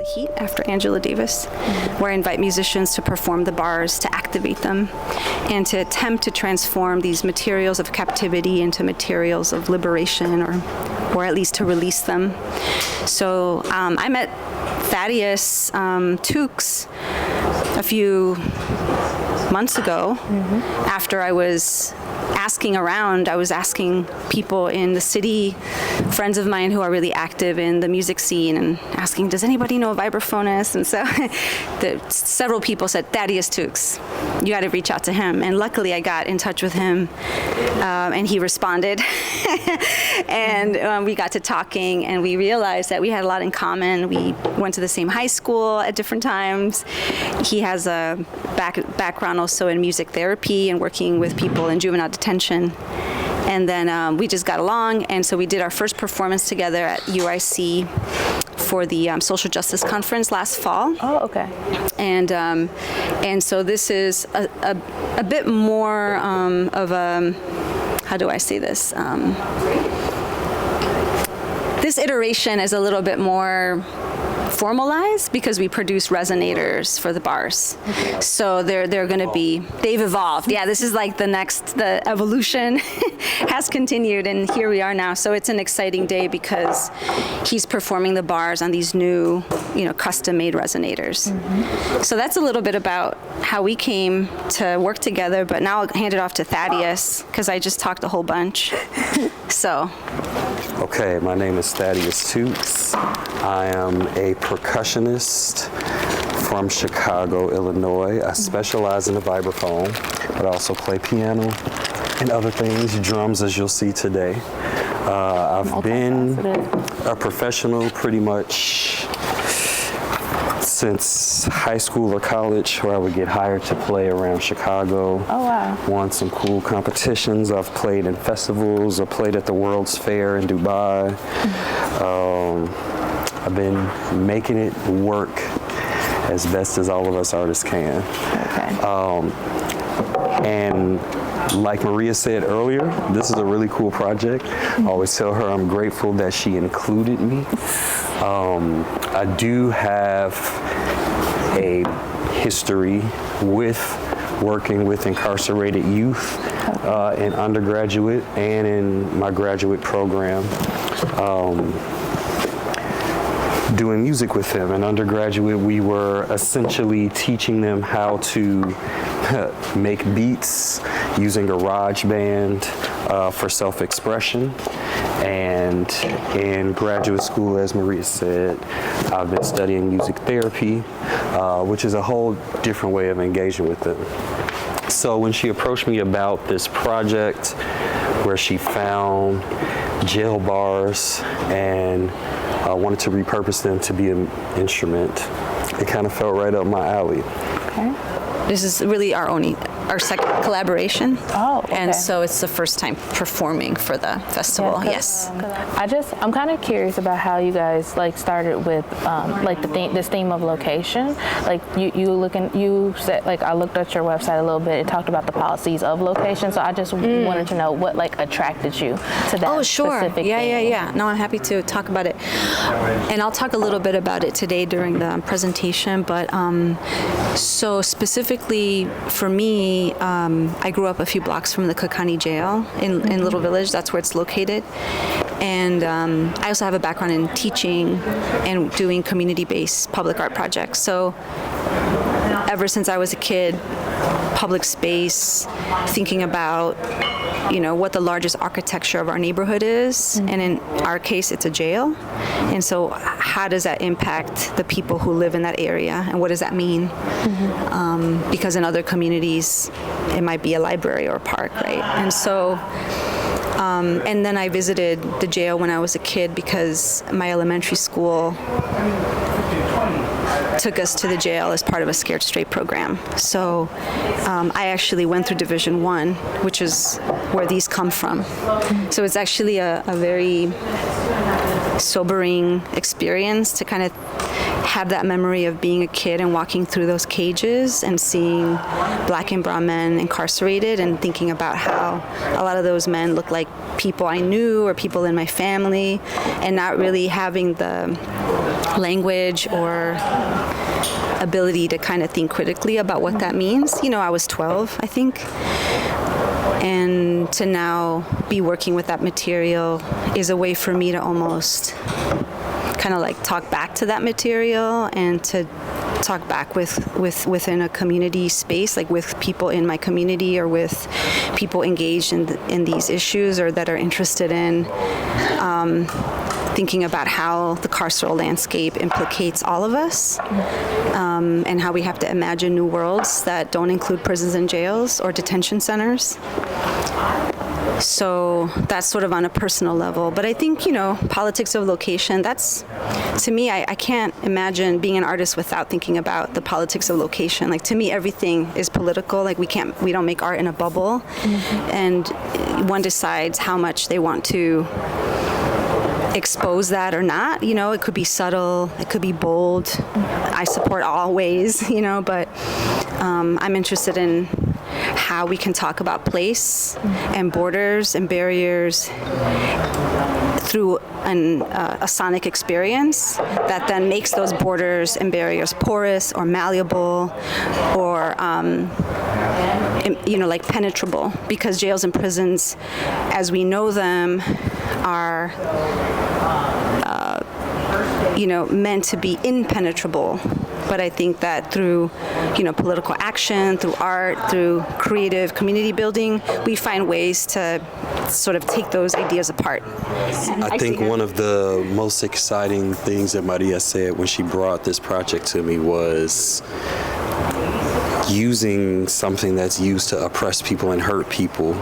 The Heat after Angela Davis, where I invite musicians to perform the bars, to activate them, and to attempt to transform these materials of captivity into materials of liberation, or at least to release them. So I met Thaddeus Tukes a few months ago after I was asking around. I was asking people in the city, friends of mine who are really active in the music scene, and asking, does anybody know a vibraphonist? And so several people said, Thaddeus Tukes, you got to reach out to him. And luckily I got in touch with him, and he responded. And we got to talking, and we realized that we had a lot in common. We went to the same high school at different times. He has a background also in music therapy and working with people in juvenile detention. And then we just got along, and so we did our first performance together at UIC for the Social Justice Conference last fall. Oh, okay. And so this is a bit more of a, how do I say this? This iteration is a little bit more formalized because we produce resonators for the bars. Okay. So they're going to be, they've evolved. Yeah, this is like the evolution has continued, and here we are now. So it's an exciting day because he's performing the bars on these new, custom-made resonators. So that's a little bit about how we came to work together, but now I'll hand it off to Thaddeus because I just talked a whole bunch. So. Okay, my name is Thaddeus Tukes. I am a percussionist from Chicago, Illinois. I specialize in the vibraphone, but I also play piano and other things, drums, as you'll see today. I've been a professional pretty much since high school or college, where I would get hired to play around Chicago. Oh, wow. Won some cool competitions. I've played in festivals. I played at the World's Fair in Dubai. I've been making it work as best as all of us artists can. Okay. And like Maria said earlier, this is a really cool project. I always tell her I'm grateful that she included me. I do have a history with working with incarcerated youth in undergraduate and in my graduate program. Doing music with them. In undergraduate, we were essentially teaching them how to make beats using GarageBand for self-expression. And in graduate school, as Maria said, I've been studying music therapy, which is a whole different way of engaging with them. So when she approached me about this project where she found jail bars and wanted to repurpose them to be an instrument, it kind of felt right up my alley. Okay. This is really our second collaboration. Oh, okay. And so it's the first time performing for the festival. Yeah, yes. I'm kind of curious about how you guys started with this theme of location. Like you said, I looked at your website a little bit. It talked about the policies of location. So I just wanted to know what attracted you to that. Oh, sure. Specific Yeah. No, I'm happy to talk about it. And I'll talk a little bit about it today during the presentation. But so specifically for me, I grew up a few blocks from the Kakani jail in Little Village. That's where it's located. And I also have a background in teaching and doing community-based public art projects. So ever since I was a kid, public space, thinking about what the largest architecture of our neighborhood is, and in our case, it's a jail. And so how does that impact the people who live in that area, and what does that mean? Because in other communities, it might be a library or a park, right? And so, and then I visited the jail when I was a kid because my elementary school took us to the jail as part of a Scared Straight program. So I actually went through Division 1, which is where these come from. So it's actually a very sobering experience to kind of have that memory of being a kid and walking through those cages and seeing Black and brown men incarcerated and thinking about how a lot of those men look like people I knew or people in my family, and not really having the language or ability to kind of think critically about what that means. You know, I was 12, I think. And to now be working with that material is a way for me to almost kind of like talk back to that material and to talk back within a community space, like with people in my community or with people engaged in these issues or that are interested in thinking about how the carceral landscape implicates all of us, and how we have to imagine new worlds that don't include prisons and jails or detention centers. So that's sort of on a personal level. But I think, you know, politics of location, that's, to me, I can't imagine being an artist without thinking about the politics of location. Like, to me, everything is political. Like, we don't make art in a bubble. And one decides how much they want to expose that or not. You know, it could be subtle, it could be bold. I support all ways, you know, but I'm interested in how we can talk about place and borders and barriers through a sonic experience that then makes those borders and barriers porous or malleable or you know, like penetrable, because jails and prisons as we know them are you know, meant to be impenetrable. But I think that through, you know, political action, through art, through creative community building, we find ways to sort of take those ideas apart. I think one of the most exciting things that Maria said when she brought this project to me was using something that's used to oppress people and hurt people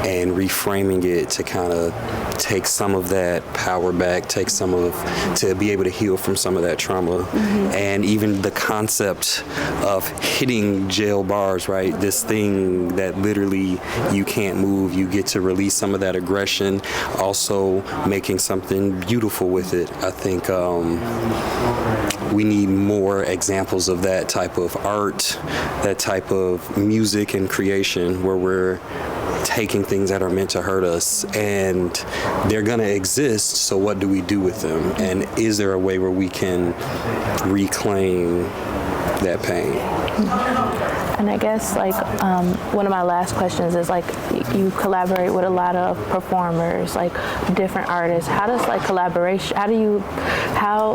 and reframing it to kind of take some of that power back, to be able to heal from some of that trauma. And even the concept of hitting jail bars, right? This thing that literally you can't move, you get to release some of that aggression, also making something beautiful with it. I think we need more examples of that type of art, that type of music and creation where we're taking things that are meant to hurt us, and they're going to exist, so what do we do with them? And is there a way where we can reclaim that pain? And I guess, like, one of my last questions is, like, you collaborate with a lot of performers, like different artists. How does, like, collaboration,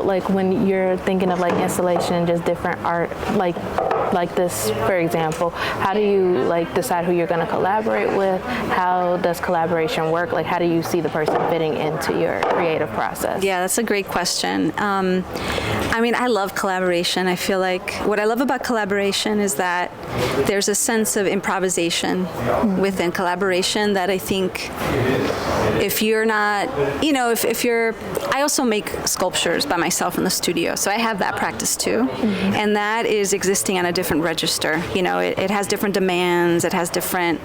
like, when you're thinking of, like, installation and just different art, like this, for example, how do you, like, decide who you're going to collaborate with? How does collaboration work? Like, how do you see the person fitting into your creative process? Yeah, that's a great question. I mean, I love collaboration. I feel like what I love about collaboration is that there's a sense of improvisation within collaboration that I think if you're not, you know, if you're, I also make sculptures by myself in the studio, so I have that practice too. And that is existing on a different register. You know, it has different demands, it has different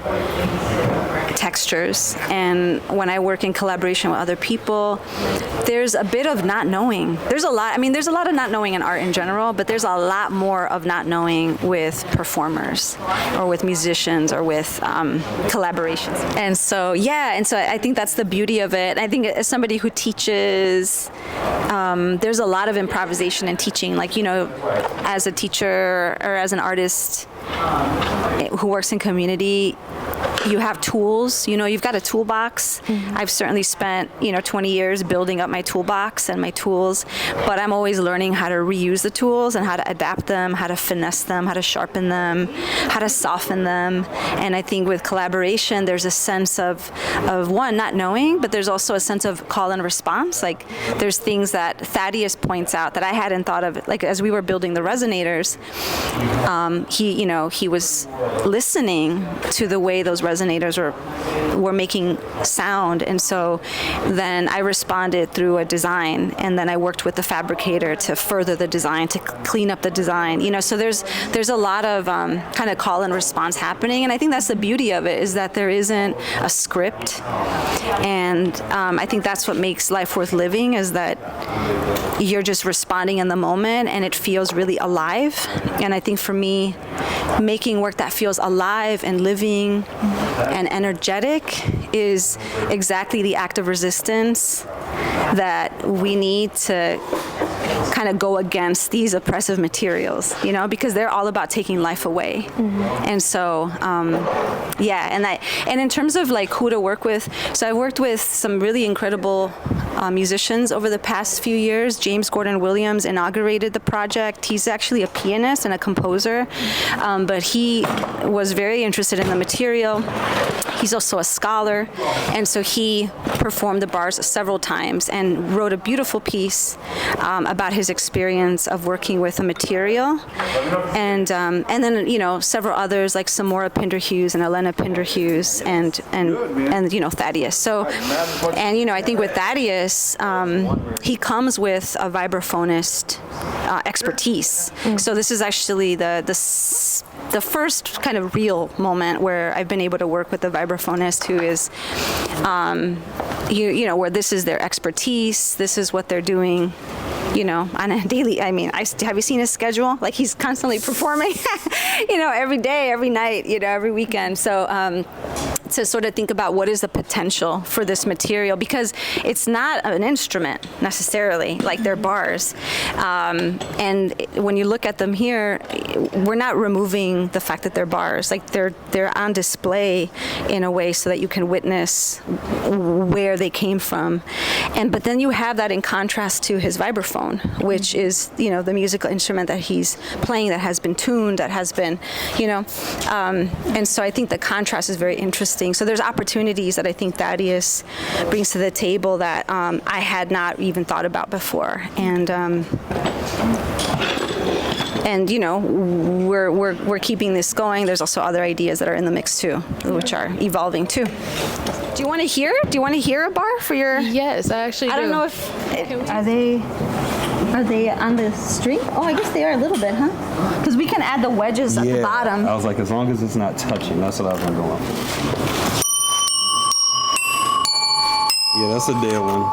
textures. And when I work in collaboration with other people, there's a bit of not knowing. There's a lot of not knowing in art in general, but there's a lot more of not knowing with performers or with musicians or with collaborations. And so I think that's the beauty of it. I think as somebody who teaches, there's a lot of improvisation in teaching. Like, you know, as a teacher or as an artist who works in community, you have tools, you know, you've got a toolbox. I've certainly spent, 20 years building up my toolbox and my tools, but I'm always learning how to reuse the tools and how to adapt them, how to finesse them, how to sharpen them, how to soften them. And I think with collaboration, there's a sense of one, not knowing, but there's also a sense of call and response. Like, there's things that Thaddeus points out that I hadn't thought of, like as we were building the resonators, he was listening to the way those resonators were making sound. And so then I responded through a design, and then I worked with the fabricator to further the design, to clean up the design. So there's a lot of kind of call and response happening, and I think that's the beauty of it, is that there isn't a script. And I think that's what makes life worth living, is that you're just responding in the moment, and it feels really alive. And I think for me, making work that feels alive and living and energetic is exactly the act of resistance that we need to kind of go against these oppressive materials, because they're all about taking life away. Mm-hmm. And so, and in terms of like who to work with, so I worked with some really incredible musicians over the past few years. James Gordon Williams inaugurated the project. He's actually a pianist and a composer, but he was very interested in the material. He's also a scholar, and so he performed the bars several times and wrote a beautiful piece about his experience of working with a material, and then several others like Samora Pinder-Hughes and Elena Pinder-Hughes and Thaddeus. So, and I think with Thaddeus, he comes with a vibraphonist expertise. So this is actually the first kind of real moment where I've been able to work with a vibraphonist who is, where this is their expertise, this is what they're doing, on a daily. I mean, have you seen his schedule? Like, he's constantly performing, every day, every night, every weekend. So, to sort of think about what is the potential for this material, because it's not an instrument necessarily, like they're bars. And when you look at them here, we're not removing the fact that they're bars. Like they're on display in a way so that you can witness where they came from. But then you have that in contrast to his vibraphone, which is, the musical instrument that he's playing, that has been tuned, that has been, and so I think the contrast is very interesting. So there's opportunities that I think Thaddeus brings to the table that I had not even thought about before. And we're keeping this going. There's also other ideas that are in the mix too, which are evolving too. Do you want to hear a bar for your? Yes, I actually do. I don't know if are they on the string? Oh, I guess they are a little bit, huh? Because we can add the wedges at the bottom. I was like, as long as it's not touching, that's what I was going to go on. Yeah, that's a dead one.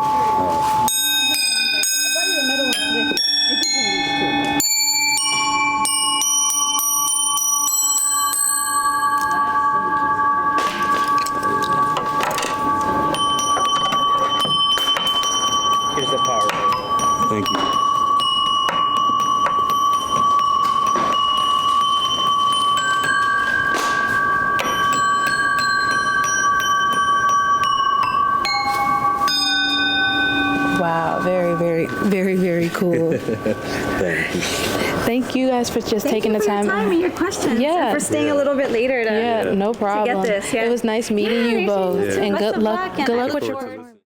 Here's the power. Thank you. Wow, very, very, very, very cool. Thank you. Thank you guys for just taking the time. Thank you for your time and your questions. Yeah. And for staying a little bit later to No problem. get this. Yeah. It was nice meeting you both. Yeah. And Best good of luck. luck, Good and luck with I your look work. forward to